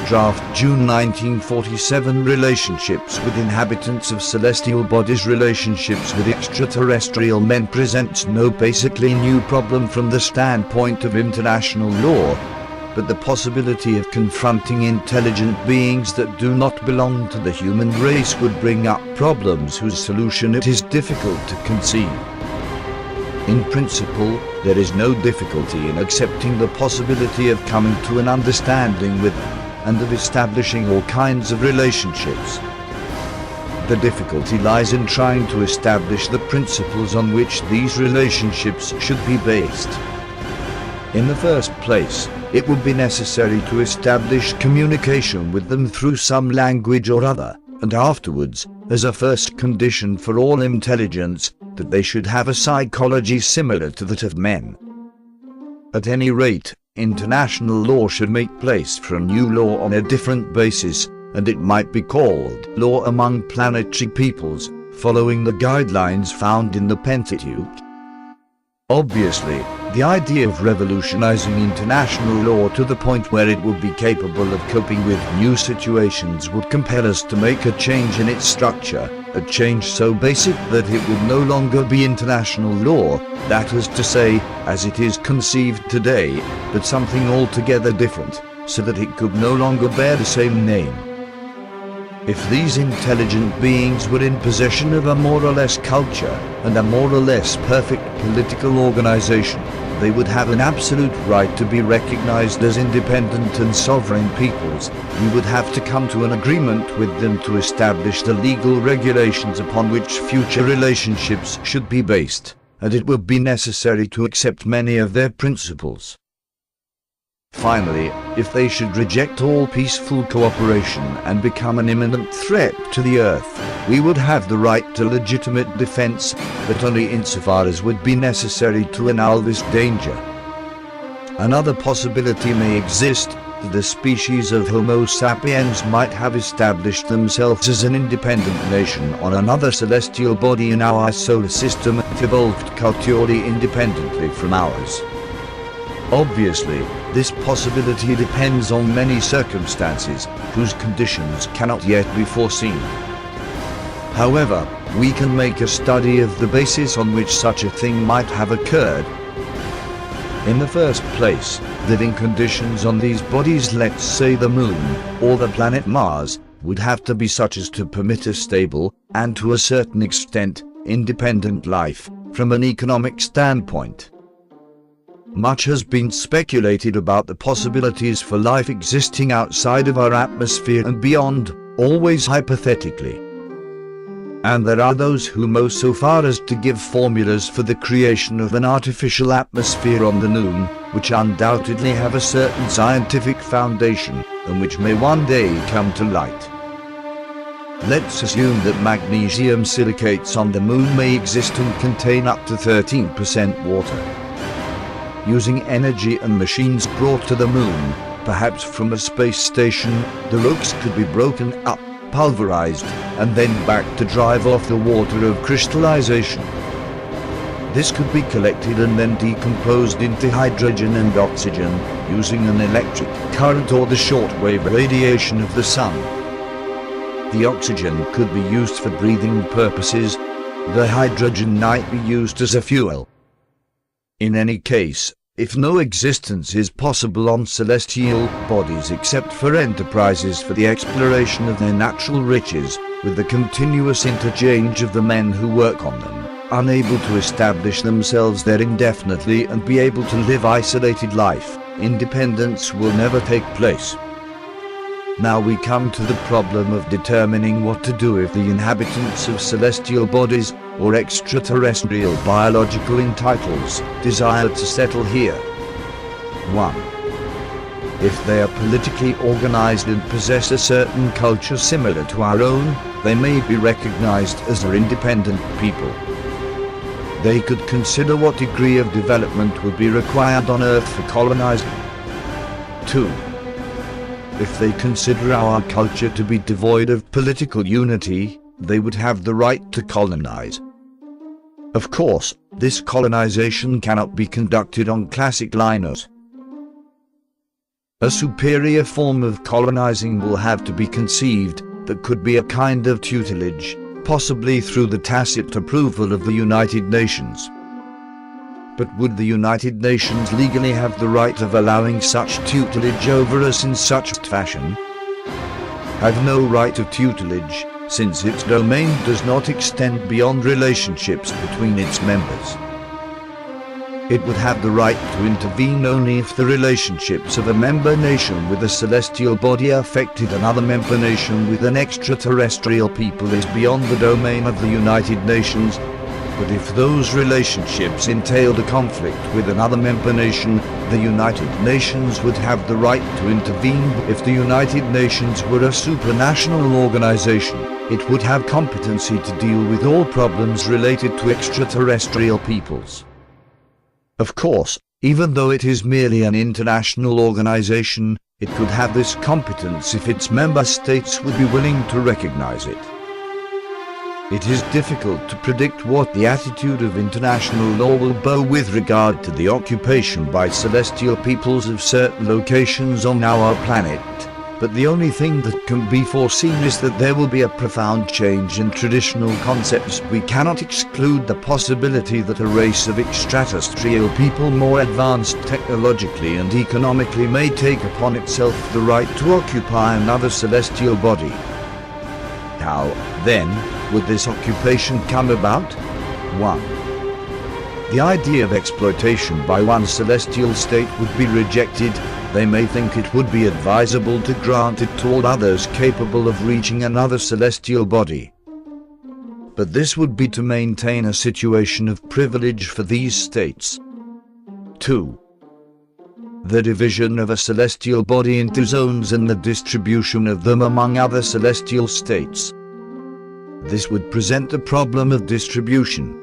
Draft June 1947. Relationships with inhabitants of celestial bodies. Relationships with extraterrestrial men presents no basically new problem from the standpoint of international law, but the possibility of confronting intelligent beings that do not belong to the human race would bring up problems whose solution it is difficult to conceive. In principle, there is no difficulty in accepting the possibility of coming to an understanding with them, and of establishing all kinds of relationships. The difficulty lies in trying to establish the principles on which these relationships should be based. In the first place, it would be necessary to establish communication with them through some language or other, and afterwards, as a first condition for all intelligence, that they should have a psychology similar to that of men. At any rate, international law should make place for a new law on a different basis, and it might be called Law Among Planetary Peoples, following the guidelines found in the Pentateuch. Obviously, the idea of revolutionizing international law to the point where it would be capable of coping with new situations would compel us to make a change in its structure, a change so basic that it would no longer be international law, that is to say, as it is conceived today, but something altogether different, so that it could no longer bear the same name. If these intelligent beings were in possession of a more or less culture and a more or less perfect political organization, they would have an absolute right to be recognized as independent and sovereign peoples. We would have to come to an agreement with them to establish the legal regulations upon which future relationships should be based, and it would be necessary to accept many of their principles. Finally, if they should reject all peaceful cooperation and become an imminent threat to the Earth, we would have the right to legitimate defense, but only insofar as would be necessary to annul this danger. Another possibility may exist, that a species of Homo sapiens might have established themselves as an independent nation on another celestial body in our solar system and evolved culturally independently from ours. Obviously, this possibility depends on many circumstances, whose conditions cannot yet be foreseen. However, we can make a study of the basis on which such a thing might have occurred. In the first place, living conditions on these bodies, let's say the Moon, or the planet Mars, would have to be such as to permit a stable, and to a certain extent, independent life, from an economic standpoint. Much has been speculated about the possibilities for life existing outside of our atmosphere and beyond, always hypothetically. And there are those who go so far as to give formulas for the creation of an artificial atmosphere on the Moon, which undoubtedly have a certain scientific foundation, and which may one day come to light. Let's assume that magnesium silicates on the Moon may exist and contain up to 13% water. Using energy and machines brought to the Moon, perhaps from a space station, the rocks could be broken up, pulverized, and then back to drive off the water of crystallization. This could be collected and then decomposed into hydrogen and oxygen, using an electric current or the shortwave radiation of the sun. The oxygen could be used for breathing purposes, the hydrogen might be used as a fuel. In any case, if no existence is possible on celestial bodies except for enterprises for the exploration of their natural riches, with the continuous interchange of the men who work on them, unable to establish themselves there indefinitely and be able to live isolated life, independence will never take place. Now we come to the problem of determining what to do if the inhabitants of celestial bodies, or extraterrestrial biological entitles, desire to settle here. 1. If they are politically organized and possess a certain culture similar to our own, they may be recognized as our independent people. They could consider what degree of development would be required on Earth for colonizing. 2. If they consider our culture to be devoid of political unity, they would have the right to colonize. Of course, this colonization cannot be conducted on classic lines. A superior form of colonizing will have to be conceived that could be a kind of tutelage, possibly through the tacit approval of the United Nations. But would the United Nations legally have the right of allowing such tutelage over us in such fashion? Have no right of tutelage, since its domain does not extend beyond relationships between its members. It would have the right to intervene only if the relationships of a member nation with a celestial body affected another member nation with an extraterrestrial people is beyond the domain of the United Nations. But if those relationships entailed a conflict with another member nation, the United Nations would have the right to intervene. If the United Nations were a supranational organization, it would have competency to deal with all problems related to extraterrestrial peoples. Of course, even though it is merely an international organization, it could have this competence if its member states would be willing to recognize it. It is difficult to predict what the attitude of international law will be with regard to the occupation by celestial peoples of certain locations on our planet, but the only thing that can be foreseen is that there will be a profound change in traditional concepts. We cannot exclude the possibility that a race of extraterrestrial people more advanced technologically and economically may take upon itself the right to occupy another celestial body. How, then, would this occupation come about? 1. The idea of exploitation by one celestial state would be rejected. They may think it would be advisable to grant it to all others capable of reaching another celestial body. But this would be to maintain a situation of privilege for these states. 2. The division of a celestial body into zones and the distribution of them among other celestial states. This would present a problem of distribution.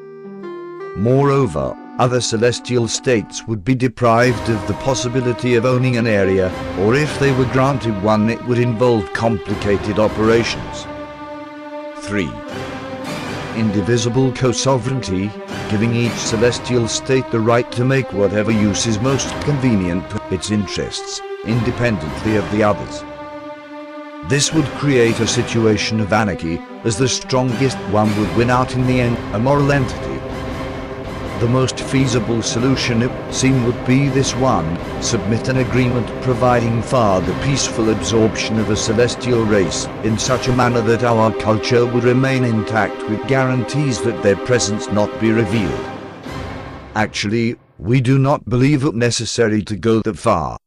Moreover, other celestial states would be deprived of the possibility of owning an area, or if they were granted one, it would involve complicated operations. 3. Indivisible co-sovereignty, giving each celestial state the right to make whatever use is most convenient to its interests, independently of the others. This would create a situation of anarchy, as the strongest one would win out in the end, a moral entity. The most feasible solution, it would seem, would be this one: submit an agreement providing for the peaceful absorption of a celestial race, in such a manner that our culture would remain intact with guarantees that their presence not be revealed. Actually, we do not believe it necessary to go that far.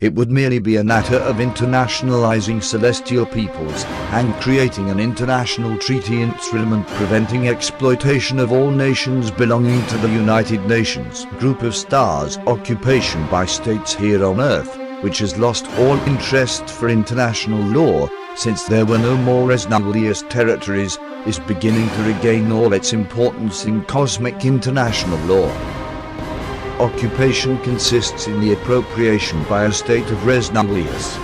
It would merely be a matter of internationalizing celestial peoples and creating an international treaty instrument preventing exploitation of all nations belonging to the United Nations group of stars. Occupation by states here on Earth, which has lost all interest for international law since there were no more resnoulious territories, is beginning to regain all its importance in cosmic international law. Occupation consists in the appropriation by a state of res nullius.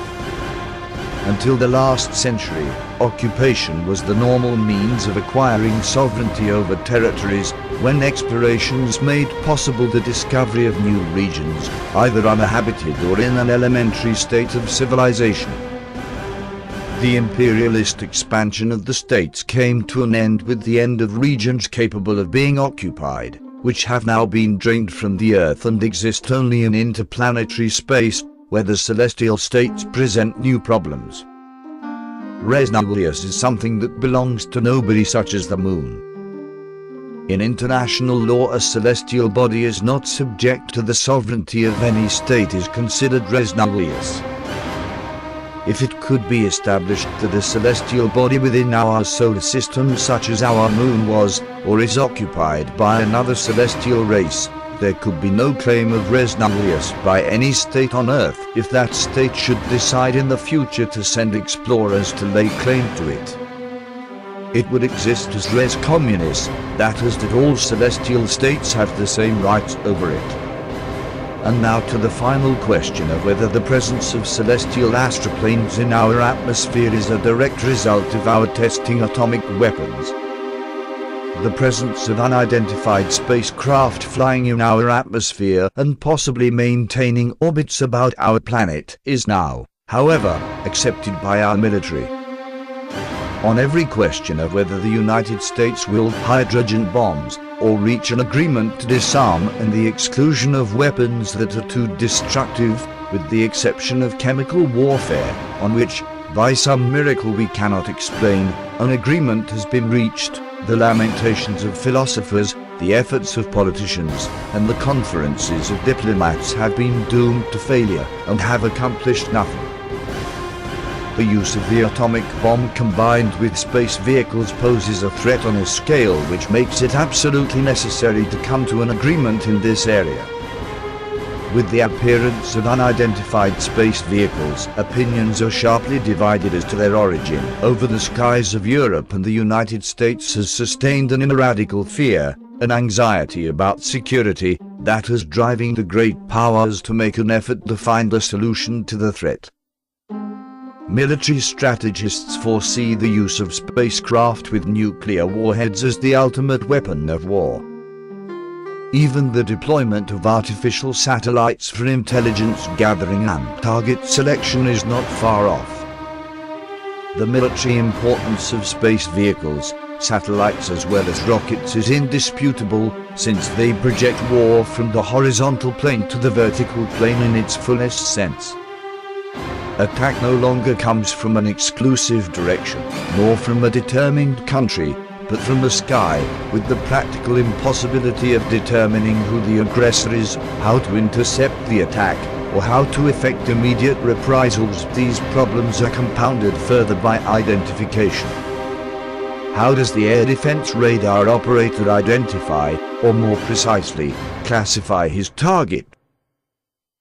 Until the last century, occupation was the normal means of acquiring sovereignty over territories, when explorations made possible the discovery of new regions, either uninhabited or in an elementary state of civilization. The imperialist expansion of the states came to an end with the end of regions capable of being occupied, which have now been drained from the Earth and exist only in interplanetary space, where the celestial states present new problems. Res nullius is something that belongs to nobody, such as the moon. In international law, a celestial body is not subject to the sovereignty of any state is considered res nullius. If it could be established that a celestial body within our solar system, such as our moon was, or is occupied by another celestial race, there could be no claim of res nullius by any state on Earth if that state should decide in the future to send explorers to lay claim to it. It would exist as res communis, that is, that all celestial states have the same rights over it. And now to the final question of whether the presence of celestial astroplanes in our atmosphere is a direct result of our testing atomic weapons. the presence of unidentified spacecraft flying in our atmosphere and possibly maintaining orbits about our planet is now, however, accepted by our military. On every question of whether the United States will hydrogen bombs or reach an agreement to disarm and the exclusion of weapons that are too destructive, with the exception of chemical warfare, on which, by some miracle we cannot explain, an agreement has been reached, the lamentations of philosophers, the efforts of politicians, and the conferences of diplomats have been doomed to failure and have accomplished nothing. The use of the atomic bomb combined with space vehicles poses a threat on a scale which makes it absolutely necessary to come to an agreement in this area. With the appearance of unidentified space vehicles, opinions are sharply divided as to their origin. Over the skies of Europe and the United States has sustained an ineradicable fear, an anxiety about security, that is driving the great powers to make an effort to find a solution to the threat. Military strategists foresee the use of spacecraft with nuclear warheads as the ultimate weapon of war. Even the deployment of artificial satellites for intelligence gathering and target selection is not far off. The military importance of space vehicles, satellites as well as rockets, is indisputable, since they project war from the horizontal plane to the vertical plane in its fullest sense. Attack no longer comes from an exclusive direction, nor from a determined country, but from the sky, with the practical impossibility of determining who the aggressor is, how to intercept the attack, or how to effect immediate reprisals. These problems are compounded further by identification. How does the air defense radar operator identify, or more precisely, classify his target?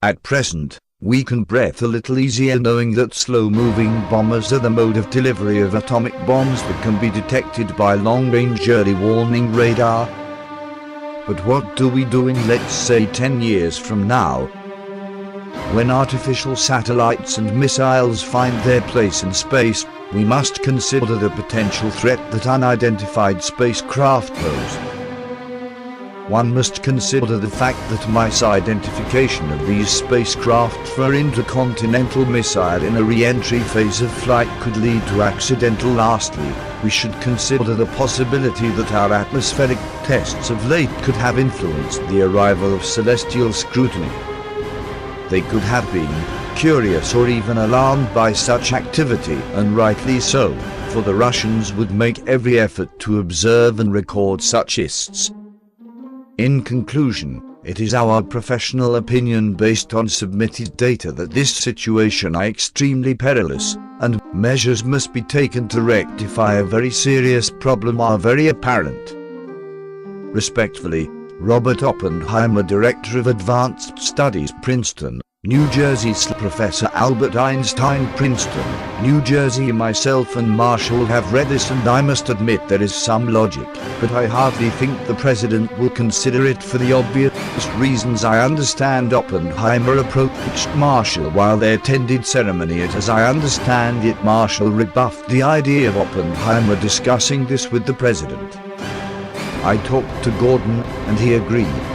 At present, we can breathe a little easier knowing that slow-moving bombers are the mode of delivery of atomic bombs that can be detected by long-range early warning radar. But what do we do in, let's say, 10 years from now? When artificial satellites and missiles find their place in space, we must consider the potential threat that unidentified spacecraft pose. One must consider the fact that misidentification of these spacecraft for intercontinental missile in a re-entry phase of flight could lead to accidental. Lastly, we should consider the possibility that our atmospheric tests of late could have influenced the arrival of celestial scrutiny. They could have been curious or even alarmed by such activity, and rightly so, for the Russians would make every effort to observe and record such ists. In conclusion, it is our professional opinion based on submitted data that this situation is extremely perilous, and measures must be taken to rectify a very serious problem are very apparent. Respectfully, Robert Oppenheimer, Director of Advanced Studies, Princeton, New Jersey. Professor Albert Einstein, Princeton, New Jersey. Myself and Marshall have read this, and I must admit there is some logic, but I hardly think the President will consider it for the obvious reasons. I understand Oppenheimer approached Marshall while they attended ceremony. As I understand it, Marshall rebuffed the idea of Oppenheimer discussing this with the President. I talked to Gordon, and he agreed.